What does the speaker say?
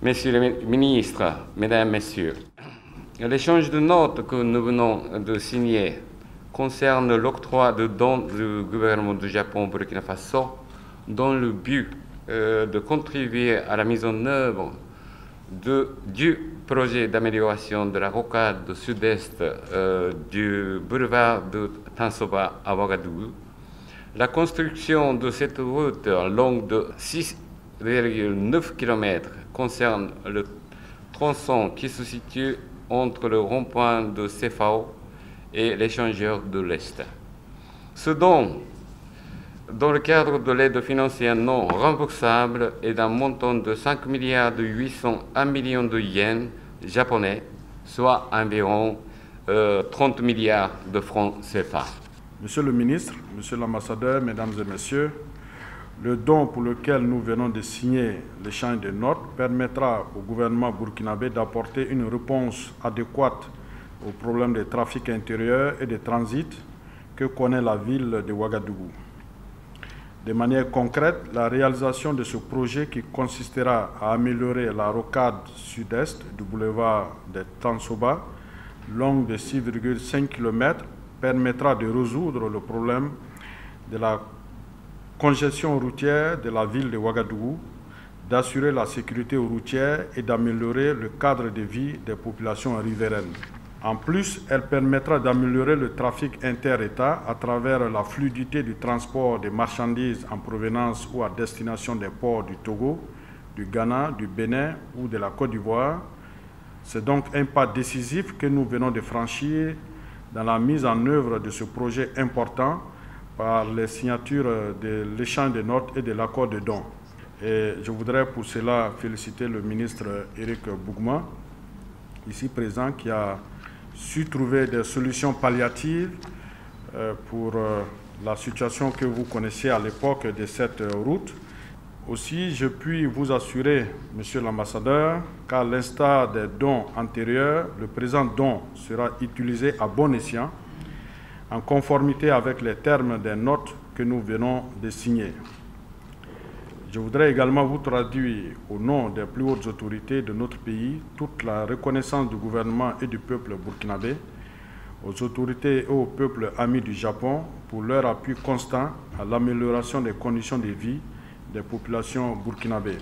Messieurs les ministres, Mesdames, Messieurs, l'échange de notes que nous venons de signer concerne l'octroi de dons du gouvernement du Japon au Burkina Faso dans le but de contribuer à la mise en œuvre du projet d'amélioration de la rocade sud-est du boulevard de Tansoba à Ouagadougou. La construction de cette route longue de 6,9 km concerne le tronçon qui se situe entre le rond-point de Cefao et l'échangeur de l'Est. Ce don, dans le cadre de l'aide financière non remboursable, est d'un montant de 5,801 milliards de yens japonais, soit environ 30 milliards de francs CFA. Monsieur le ministre, monsieur l'ambassadeur, mesdames et messieurs, le don pour lequel nous venons de signer l'échange de notes permettra au gouvernement burkinabé d'apporter une réponse adéquate aux problèmes de trafic intérieur et de transit que connaît la ville de Ouagadougou. De manière concrète, la réalisation de ce projet qui consistera à améliorer la rocade sud-est du boulevard de Tansoba, longue de 6,5 km, permettra de résoudre le problème de la congestion routière de la ville de Ouagadougou, d'assurer la sécurité routière et d'améliorer le cadre de vie des populations riveraines. En plus, elle permettra d'améliorer le trafic inter-État à travers la fluidité du transport des marchandises en provenance ou à destination des ports du Togo, du Ghana, du Bénin ou de la Côte d'Ivoire. C'est donc un pas décisif que nous venons de franchir dans la mise en œuvre de ce projet important par les signatures de l'échange de notes et de l'accord de dons. Et je voudrais pour cela féliciter le ministre Éric Bougma, ici présent, qui a su trouver des solutions palliatives pour la situation que vous connaissiez à l'époque de cette route. Aussi, je puis vous assurer, monsieur l'ambassadeur, qu'à l'instar des dons antérieurs, le présent don sera utilisé à bon escient, en conformité avec les termes des notes que nous venons de signer. Je voudrais également vous traduire au nom des plus hautes autorités de notre pays toute la reconnaissance du gouvernement et du peuple burkinabé, aux autorités et au peuple ami du Japon pour leur appui constant à l'amélioration des conditions de vie des populations burkinabées.